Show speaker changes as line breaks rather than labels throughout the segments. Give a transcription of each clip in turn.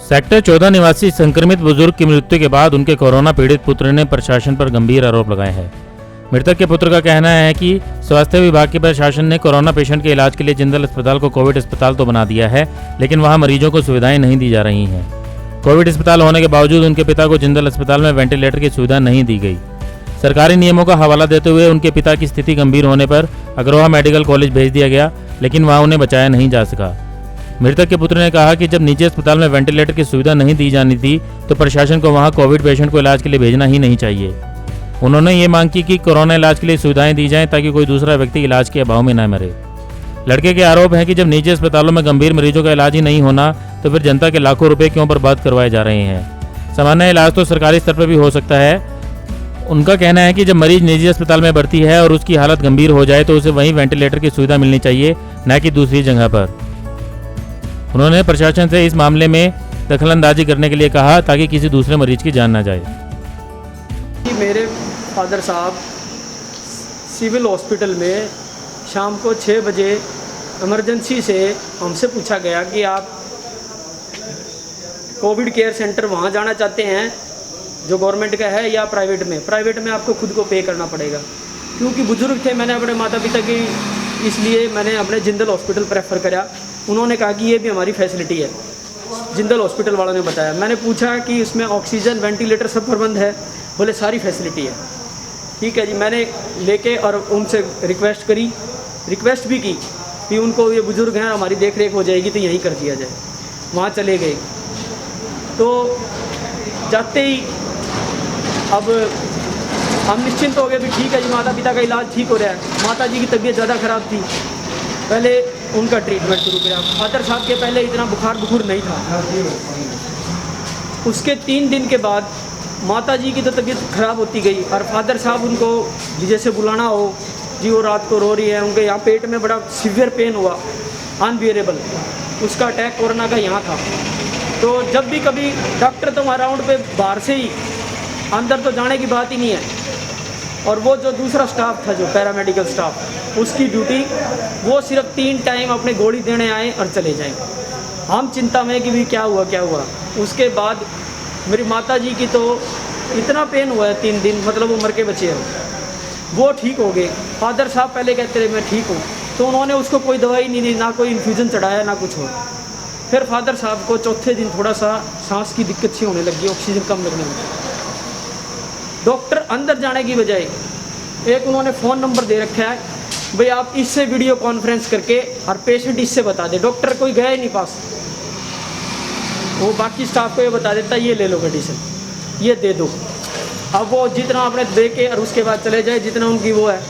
Sector 14 निवासी संक्रमित बुजुर्ग की मृत्यु के बाद उनके कोरोना पीड़ित पुत्र ने प्रशासन पर गंभीर आरोप लगाए हैं। मृतक के पुत्र का कहना है कि स्वास्थ्य विभाग के प्रशासन ने कोरोना पेशेंट के इलाज के लिए जिंदल अस्पताल को कोविड अस्पताल तो बना दिया है, लेकिन वहां मरीजों को सुविधाएं नहीं दी जा रही हैं। कोविड अस्पताल होने के बावजूद उनके पिता को जिंदल अस्पताल में वेंटिलेटर की सुविधा नहीं दी गई। सरकारी नियमों का हवाला देते हुए उनके पिता की स्थिति गंभीर होने पर अग्रोहा मेडिकल कॉलेज भेज दिया गया, लेकिन वहां उन्हें बचाया नहीं जा सका। मृतक के पुत्र ने कहा कि जब निजी अस्पताल में वेंटिलेटर की सुविधा नहीं दी जानी थी तो प्रशासन को वहां कोविड पेशेंट को इलाज के लिए भेजना ही नहीं चाहिए। उन्होंने ये मांग की कि कोरोना इलाज के लिए सुविधाएं दी जाएं ताकि कोई दूसरा व्यक्ति इलाज के अभाव में न मरे। लड़के के आरोप है कि जब निजी अस्पतालों में गंभीर मरीजों का इलाज ही नहीं होना तो फिर जनता के लाखों रुपए क्यों बर्बाद करवाए जा रहे हैं। सामान्य इलाज तो सरकारी स्तर पर भी हो सकता है। उनका कहना है कि जब मरीज निजी अस्पताल में भर्ती है और उसकी हालत गंभीर हो जाए तो उसे वहीं वेंटिलेटर की सुविधा मिलनी चाहिए, न कि दूसरी जगह पर। उन्होंने प्रशासन से इस मामले में दखलंदाजी करने के लिए कहा ताकि किसी दूसरे मरीज की जान न जाए।
मेरे फादर साहब सिविल हॉस्पिटल में शाम को 6 बजे इमरजेंसी से हमसे पूछा गया कि आप कोविड केयर सेंटर वहाँ जाना चाहते हैं जो गवर्नमेंट का है या प्राइवेट में। प्राइवेट में आपको खुद को पे करना पड़ेगा। क्योंकि बुजुर्ग थे, मैंने अपने माता पिता की इसलिए मैंने अपने जिंदल हॉस्पिटल प्रेफर करा। उन्होंने कहा कि ये भी हमारी फैसिलिटी है, जिंदल हॉस्पिटल वालों ने बताया। मैंने पूछा कि इसमें ऑक्सीजन वेंटिलेटर सब प्रबंध है, बोले सारी फैसिलिटी है। ठीक है जी, मैंने लेके और उनसे रिक्वेस्ट भी की कि उनको ये बुज़ुर्ग हैं, हमारी देख रेख हो जाएगी तो यहीं कर दिया जाए। वहाँ चले गए तो जाते ही अब हम निश्चिंत हो गए भी ठीक है जी, माता पिता का इलाज ठीक हो रहा है। माता जी की तबीयत ज़्यादा ख़राब थी, पहले उनका ट्रीटमेंट शुरू किया। फादर साहब के पहले इतना बुखार नहीं था। उसके 3 दिन के बाद माता जी की तो तबीयत ख़राब होती गई और फादर साहब उनको जैसे बुलाना हो जी, वो रात को रो रही है, उनके यहाँ पेट में बड़ा सीवियर पेन हुआ, अनबियरेबल। उसका अटैक कोरोना का यहाँ था। तो जब भी कभी डॉक्टर तो वहाँ राउंड पे बाहर से ही, अंदर तो जाने की बात ही नहीं है। और वो जो दूसरा स्टाफ था, जो पैरामेडिकल स्टाफ, उसकी ड्यूटी वो सिर्फ 3 टाइम अपने गोली देने आए और चले जाएं। हम चिंता में कि भी क्या हुआ। उसके बाद मेरी माता जी की तो इतना पेन हुआ है 3 दिन, मतलब वो मर के बचे हैं। वो ठीक हो गए। फादर साहब पहले कहते रहे मैं ठीक हूँ, तो उन्होंने उसको कोई दवाई नहीं दी, ना कोई इन्फ्यूज़न चढ़ाया, ना कुछ हो। फिर फादर साहब को चौथे दिन थोड़ा सा सांस की दिक्कत सी होने लगी, ऑक्सीजन कम लगने लगी। डॉक्टर अंदर जाने की बजाय एक उन्होंने फ़ोन नंबर दे रखा है, भाई आप इससे वीडियो कॉन्फ्रेंस करके और पेशेंट इससे बता दे। डॉक्टर कोई गया ही नहीं पास, वो बाकी स्टाफ को ये बता देता ये ले लो मेडिसिन, ये दे दो। अब वो जितना आपने दे के और उसके बाद चले जाए, जितना उनकी वो है,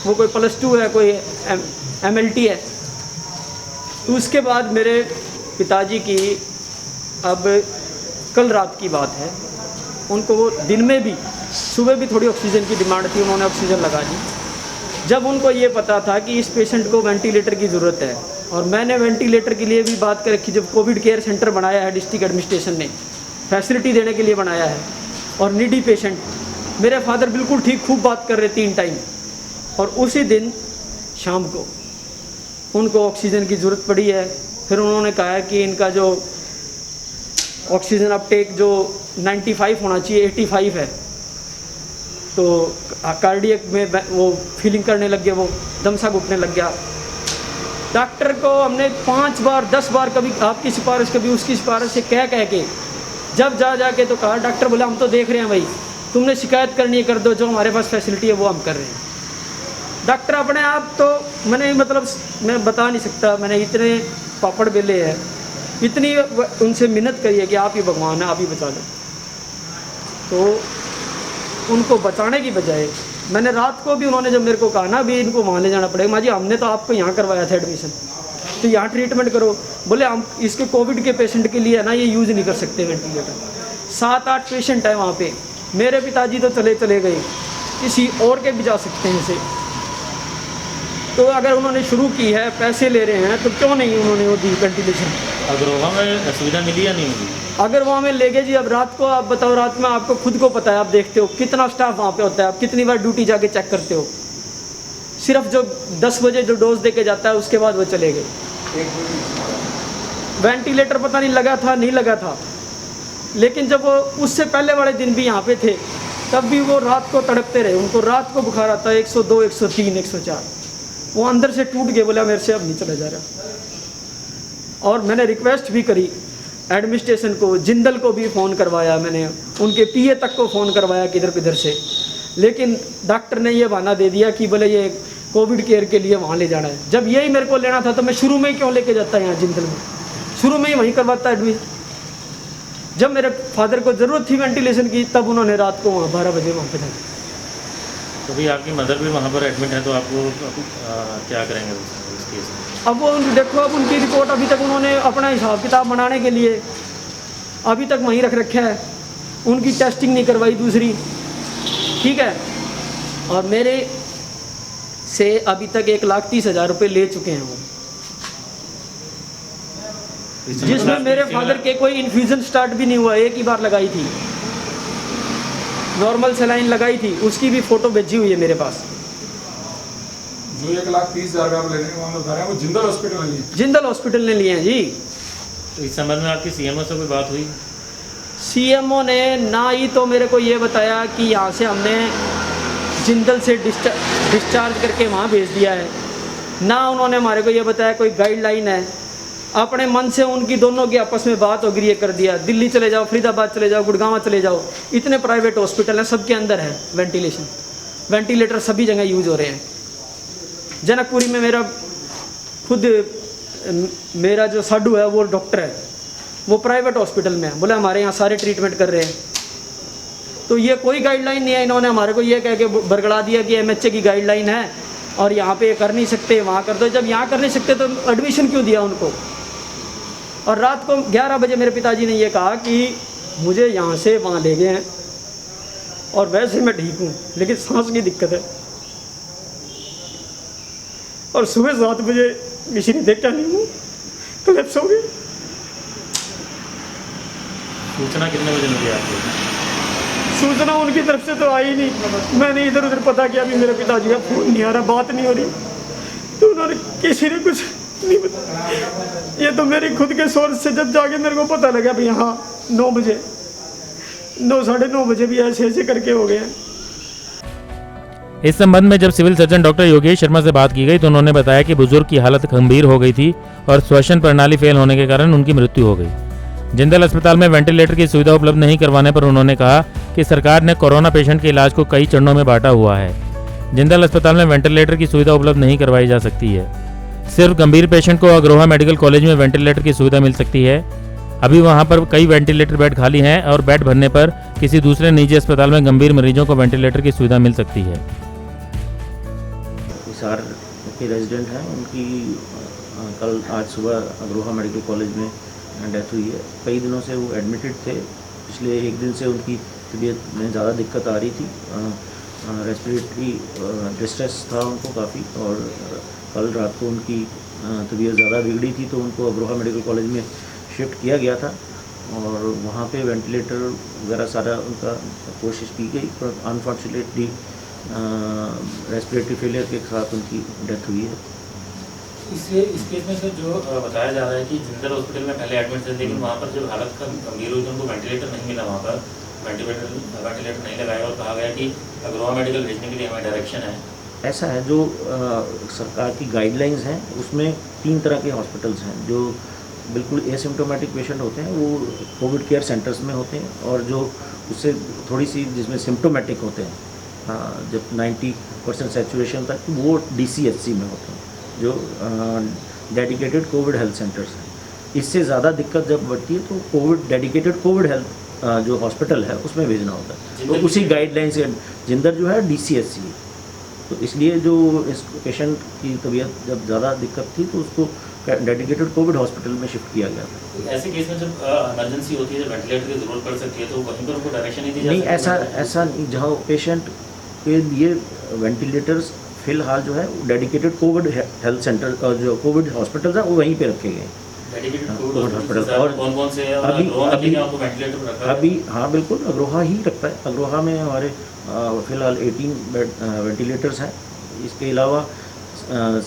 वो कोई +2 है, कोई MLT है। तो उसके बाद मेरे पिताजी की अब कल रात की बात है, उनको वो दिन में भी सुबह भी थोड़ी ऑक्सीजन की डिमांड थी, उन्होंने ऑक्सीजन लगा दी। जब उनको ये पता था कि इस पेशेंट को वेंटिलेटर की ज़रूरत है, और मैंने वेंटिलेटर के लिए भी बात कर रखी, जब कोविड केयर सेंटर बनाया है डिस्ट्रिक्ट एडमिनिस्ट्रेशन ने, फैसिलिटी देने के लिए बनाया है। और नीडी पेशेंट, मेरे फादर बिल्कुल ठीक, खूब बात कर रहे 3 टाइम। और उसी दिन शाम को उनको ऑक्सीजन की ज़रूरत पड़ी है। फिर उन्होंने कहा कि इनका जो ऑक्सीजन अपटेक जो 95 होना चाहिए, 85 है। तो कार्डियक में वो फीलिंग करने लग गया, वो दम सा घुटने लग गया। डॉक्टर को हमने 5 बार 10 बार, कभी आपकी सिफारिश कभी उसकी सिफारिश से कह के जब जाके तो कहा, डॉक्टर बोला हम तो देख रहे हैं भाई, तुमने शिकायत करनी है कर दो, जो हमारे पास फैसिलिटी है वो हम कर रहे हैं। डॉक्टर अपने आप तो मैंने मैं बता नहीं सकता, मैंने इतने पापड़ बेले हैं, इतनी उनसे मिन्नत करी है कि आप ही भगवान हैं, आप ही बचा दो। तो उनको बचाने की बजाय मैंने रात को भी, उन्होंने जब मेरे को कहा ना भी इनको वहाँ ले जाना पड़ेगा, माँ जी हमने तो आपको यहाँ करवाया था एडमिशन, तो यहाँ ट्रीटमेंट करो। बोले हम इसके कोविड के पेशेंट के लिए है ना, ये यूज़ नहीं कर सकते वेंटिलेटर। 7-8 पेशेंट है वहाँ पे। मेरे पिताजी तो चले गए, किसी और के भी जा सकते हैं इसे। तो अगर उन्होंने शुरू की है, पैसे ले रहे हैं, तो क्यों नहीं उन्होंने वो दी वेंटिलेशन।
अग्रोहा में सुविधा मिली या नहीं मिली?
अगर वहाँ में ले गए जी, अब रात को आप बताओ, रात में आपको खुद को पता है, आप देखते हो कितना स्टाफ वहाँ पे होता है, आप कितनी बार ड्यूटी जाके चेक करते हो। सिर्फ जो 10 बजे जो डोज दे के जाता है उसके बाद वो चले गए। वेंटिलेटर पता नहीं लगा था नहीं लगा था, लेकिन जब वो उससे पहले वाले दिन भी यहाँ पे थे तब भी वो रात को तड़पते रहे। उनको रात को बुखार आता है 102, 103, 104। वो अंदर से टूट गए, बोला मेरे से अब नहीं चला जा रहा। और मैंने रिक्वेस्ट भी करी एडमिनिस्ट्रेशन को, जिंदल को भी फ़ोन करवाया मैंने, उनके पीए तक को फ़ोन करवाया किधर किधर से, लेकिन डॉक्टर ने ये बहाना दे दिया कि बोले ये कोविड केयर के लिए वहाँ ले जाना है। जब यही मेरे को लेना था तो मैं शुरू में ही क्यों लेके जाता यहाँ जिंदल में, शुरू में ही वहीं करवाता एडमिट। जब मेरे फादर को ज़रूरत थी वेंटिलेशन की तब उन्होंने रात को वहाँ 12 बजे वहाँ पे था।
तो भी आपकी मदर भी वहाँ पर एडमिट है, तो आपको क्या करेंगे उस केस में?
अब वो देखो, अब उनकी रिपोर्ट अभी तक उन्होंने अपना हिसाब किताब बनाने के लिए अभी तक वहीं रख रखा है, उनकी टेस्टिंग नहीं करवाई दूसरी, ठीक है। और मेरे से अभी तक 1,30,000 रुपये ले चुके हैं वो, जिसमें मेरे फादर के कोई इन्फ्यूज़न स्टार्ट भी नहीं हुआ, एक ही बार लगाई थी, नॉर्मल सलाइन लगाई थी, उसकी भी फ़ोटो भेजी हुई है मेरे पास।
जो 1,30,000 आप लेने के मामले बता रहे हैं वो जिंदल हॉस्पिटल ने लिए?
जिंदल हॉस्पिटल ने लिए हैं जी।
तो इस संबंध में आपकी सीएमओ से कोई बात हुई?
सीएमओ ने ना ही तो मेरे को ये बताया कि यहाँ से हमने जिंदल से डिस्चार्ज करके वहाँ भेज दिया है, ना उन्होंने हमारे को ये बताया कोई गाइडलाइन है। अपने मन से उनकी दोनों की आपस में बात होगी, ये कर दिया, दिल्ली चले जाओ, फरीदाबाद चले जाओ, गुड़गांव चले जाओ, इतने प्राइवेट हॉस्पिटल हैं, सबके अंदर है वेंटिलेशन, वेंटिलेटर सभी जगह यूज हो रहे हैं। जनकपुरी में मेरा जो साडू है वो डॉक्टर है, वो प्राइवेट हॉस्पिटल में है, बोले हमारे यहाँ सारे ट्रीटमेंट कर रहे हैं। तो ये कोई गाइडलाइन नहीं है, इन्होंने हमारे को ये कह के बरगड़ा दिया कि एमएचए की गाइडलाइन है और यहाँ पे कर नहीं सकते, वहाँ कर दो। जब यहाँ कर नहीं सकते तो एडमिशन क्यों दिया उनको? और रात को 11 बजे मेरे पिताजी ने ये कहा कि मुझे यहाँ से वहाँ ले गए हैं और वैसे मैं ठीक हूँ लेकिन सांस की दिक्कत है। और सुबह 7 बजे किसी ने देखा नहीं हूँ, कोलैप्स हो गई।
सूचना कितने बजे मिली आपको?
सूचना उनकी तरफ से तो आई नहीं, मैंने इधर उधर पता किया, अभी मेरे पिताजी का फ़ोन नहीं आ रहा, बात नहीं हो रही, तो उन्होंने किसी ने कुछ नहीं बताया। ये तो मेरी खुद के सोर्स से जब जाके मेरे को पता लगा भाई हाँ 9 बजे 9 साढ़े 9 बजे भी ऐसे ऐसे करके हो गए हैं।
इस संबंध में जब civil surgeon doctor Yogesh Sharma से बात की गई तो उन्होंने बताया कि बुजुर्ग की हालत गंभीर हो गई थी और श्वसन प्रणाली फेल होने के कारण उनकी मृत्यु हो गई। जिंदल अस्पताल में वेंटिलेटर की सुविधा उपलब्ध नहीं करवाने पर उन्होंने कहा कि सरकार ने कोरोना पेशेंट के इलाज को कई चरणों में बांटा हुआ है। जिंदल अस्पताल में वेंटिलेटर की सुविधा उपलब्ध नहीं करवाई जा सकती है, सिर्फ गंभीर पेशेंट को अग्रोहा मेडिकल कॉलेज में वेंटिलेटर की सुविधा मिल सकती है। अभी वहां पर कई वेंटिलेटर बेड खाली हैं और बेड भरने पर किसी दूसरे निजी अस्पताल में गंभीर मरीजों को वेंटिलेटर की सुविधा मिल सकती है।
हिसार के रेजिडेंट हैं, उनकी कल आज सुबह अग्रोहा मेडिकल कॉलेज में डेथ हुई है। कई दिनों से वो एडमिटेड थे, पिछले 1 दिन से उनकी तबीयत में ज़्यादा दिक्कत आ रही थी, रेस्पिरेटरी डिस्ट्रेस था उनको काफ़ी, और कल रात को उनकी तबीयत ज़्यादा बिगड़ी थी तो उनको अग्रोहा मेडिकल कॉलेज में शिफ्ट किया गया था और वहाँ पे वेंटिलेटर वगैरह सारा उनका कोशिश की गई, पर अनफॉर्चुनेटली रेस्पिरेटरी फेलियर के साथ उनकी डेथ हुई है।
इस केस में सर जो बताया जा रहा है कि जिंदल हॉस्पिटल में पहले एडमिट थे लेकिन वहाँ पर जब हालत गंभीर हुई तो उनको वेंटिलेटर नहीं मिला, वहाँ पर वेंटिलेटर नहीं लगाया और कहा गया कि अग्रोहा मेडिकल भेजने के लिए हमें डायरेक्शन है।
ऐसा है, जो सरकार की गाइडलाइंस हैं उसमें 3 तरह के हॉस्पिटल्स हैं। जो बिल्कुल एसिम्प्टोमेटिक पेशेंट होते हैं वो कोविड केयर सेंटर्स में होते हैं, और जो उससे थोड़ी सी जिसमें सिम्प्टोमेटिक होते हैं जब 90% सैचुरेशन तक, वो DCHC में होते हैं, जो डेडिकेटेड कोविड हेल्थ सेंटर्स हैं। इससे ज़्यादा दिक्कत जब बढ़ती है तो डेडिकेटेड कोविड हेल्थ जो हॉस्पिटल है उसमें भेजना होता है। तो उसी गाइडलाइन से जिंदल जो है DCHC है, तो इसलिए जो इस पेशेंट की तबीयत जब ज़्यादा दिक्कत थी तो उसको डेडिकेटेड कोविड हॉस्पिटल में शिफ्ट किया गया था।
ऐसे केस में जब इमरजेंसी होती है, जब वेंटिलेटर की ज़रूरत पड़ सकती है तो वहीं पर उनको डायरेक्शन नहीं दी जा
नहीं, ऐसा नहीं। जहाँ पेशेंट के लिए वेंटिलेटर्स फिलहाल जो है डेडिकेटेड कोविड हेल्थ सेंटर और जो कोविड हॉस्पिटल्स हैं वो वहीं पे रखे गए हैं, कोविड हॉस्पिटल। और
कौन से अभी
हाँ बिल्कुल अग्रोहा ही रखता है। अग्रोहा में हमारे फ़िलहाल 18 वेंटिलेटर्स हैं। इसके अलावा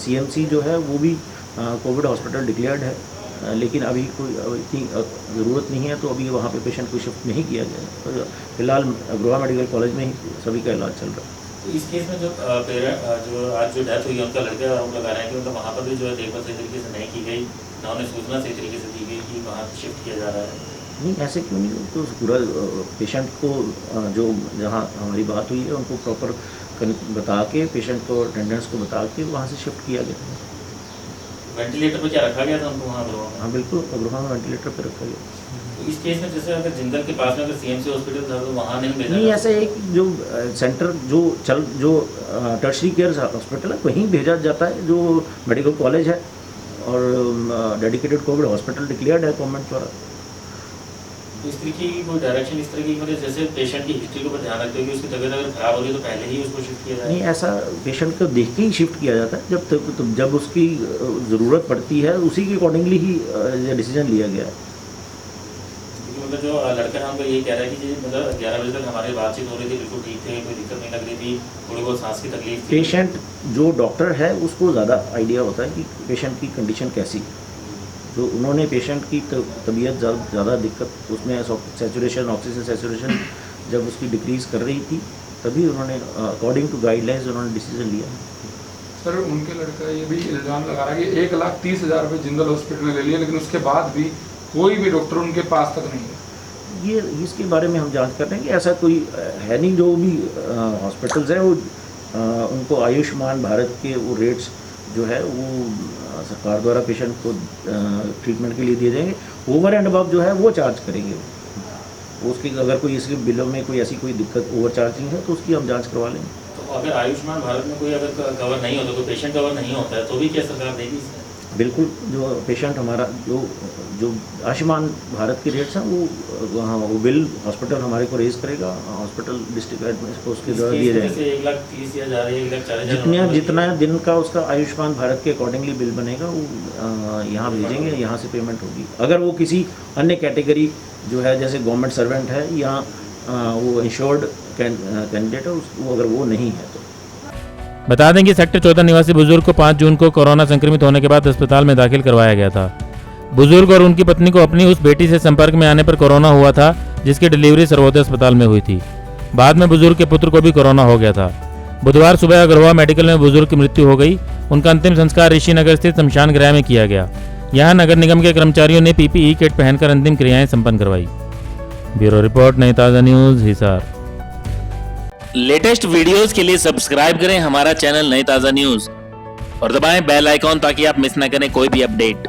CMC जो है वो भी कोविड हॉस्पिटल डिक्लेयर्ड है, लेकिन अभी कोई इतनी ज़रूरत नहीं है, तो अभी वहाँ पे पेशेंट को शिफ्ट नहीं किया गया है। तो फिलहाल अग्रोहा मेडिकल कॉलेज में ही सभी का इलाज चल रहा है।
तो इस केस में जो जो आज जो डेथ हुई है उनका लड़का आरोप लगा रहे हैं कि उनका वहाँ पर भी जो है देखभाल सही तरीके से नहीं की गई, ना उन्हें सूचना सही तरीके से दी गई कि वहाँ शिफ्ट किया जा रहा है।
नहीं, ऐसे क्यों नहीं, तो पूरा पेशेंट को जो जहाँ हमारी बात हुई है उनको प्रॉपर बता के, पेशेंट को अटेंडेंस को बता के वहाँ से शिफ्ट किया गया।
वेंटिलेटर पर क्या रखा गया था उनको वहाँ अग्रोहा में?
हाँ बिल्कुल, अग्रोहा में वेंटिलेटर पर रखा गया।
तो इस केस में जैसे अगर जिंदल के पास में अगर सीएमसी हॉस्पिटल था तो वहाँ नहीं भेजा?
नहीं, ऐसा है कि जो सेंटर जो टर्शरी केयर हॉस्पिटल है वहीं भेजा जाता है, जो मेडिकल कॉलेज है और डेडिकेटेड कोविड हॉस्पिटल डिक्लेयर्ड है गवर्नमेंट द्वारा।
तो इस तरीके की कोई डायरेक्शन इस तरह की मतलब जैसे पेशेंट की हिस्ट्री को ध्यान रखते हुए उसकी तबीयत अगर खराब हो रही है तो पहले ही उसको शिफ्ट किया जाए?
नहीं, ऐसा पेशेंट को देख के ही शिफ्ट किया जाता है। जब उसकी ज़रूरत पड़ती है उसी के अकॉर्डिंगली ही ये डिसीजन लिया गया है।
क्योंकि मतलब जो लड़का है उनको ये कह रहा है कि जी मतलब 11 बजे तक हमारी बातचीत हो रही थी, बिल्कुल ठीक थे, कोई दिक्कत नहीं लग रही थी, थोड़ी बहुत सांस की तकलीफ थी।
पेशेंट जो डॉक्टर है उसको ज़्यादा आइडिया होता है कि पेशेंट की कंडीशन कैसी है। तो उन्होंने पेशेंट की तबीयत ज़्यादा दिक्कत उसमें सैचुरेशन, ऑक्सीजन सैचुरेशन जब उसकी डिक्रीज़ कर रही थी तभी उन्होंने अकॉर्डिंग टू गाइडलाइंस उन्होंने डिसीजन लिया।
सर उनके लड़का ये भी इल्ज़ाम लगा रहा है कि 1,30,000 रुपये जिंदल हॉस्पिटल में ले लिए, लेकिन उसके बाद भी कोई भी डॉक्टर उनके पास तक नहीं है।
ये इसके बारे में हम जांच कर रहे हैं कि ऐसा कोई है नहीं। जो भी हॉस्पिटल्स हैं वो उनको आयुष्मान भारत के वो रेट्स जो है वो सरकार द्वारा पेशेंट को ट्रीटमेंट के लिए दिए जाएंगे। ओवर एंड अबव जो है वो चार्ज करेंगे। उसकी अगर कोई इसके बिलों में कोई ऐसी कोई दिक्कत ओवर चार्जिंग है तो उसकी हम जांच करवा लेंगे।
तो अगर आयुष्मान भारत में कोई अगर कवर नहीं होता, तो पेशेंट कवर नहीं होता है तो भी क्या सरकार देगी?
बिल्कुल, जो पेशेंट हमारा जो आयुष्मान भारत के रेट्स हैं वो वहाँ वो बिल हॉस्पिटल हमारे को रेज करेगा, हॉस्पिटल डिस्ट्रिक्ट एडमिनिस्ट्रेशन को उसके द्वारा दिए जाएंगे।
1,30,000 1,40,000
जितना दिन का उसका आयुष्मान भारत के अकॉर्डिंगली बिल बनेगा वो यहाँ भेजेंगे, यहाँ से पेमेंट होगी। अगर वो किसी अन्य कैटेगरी जो है जैसे गवर्नमेंट सर्वेंट है या वो इंश्योर्ड कैंडिडेट है वो अगर वो नहीं है तो।
बता दें कि सेक्टर 14 निवासी बुजुर्ग को 5 जून को कोरोना संक्रमित होने के बाद अस्पताल में दाखिल करवाया गया था। बुजुर्ग और उनकी पत्नी को अपनी उस बेटी से संपर्क में आने पर कोरोना हुआ था जिसकी डिलीवरी सर्वोदय अस्पताल में हुई थी। बाद में बुजुर्ग के पुत्र को भी कोरोना हो गया था। बुधवार सुबह अग्रोहा मेडिकल में बुजुर्ग की मृत्यु हो गई। उनका अंतिम संस्कार ऋषिनगर स्थित शमशान गृह में किया गया। यहाँ नगर निगम के कर्मचारियों ने पीपीई किट पहनकर अंतिम क्रियाएं संपन्न करवाई। ब्यूरो रिपोर्ट, नई ताज़ा न्यूज़, हिसार।
लेटेस्ट वीडियोस के लिए सब्सक्राइब करें हमारा चैनल नई ताज़ा न्यूज़ और दबाएं बेल आइकॉन ताकि आप मिस न करें कोई भी अपडेट।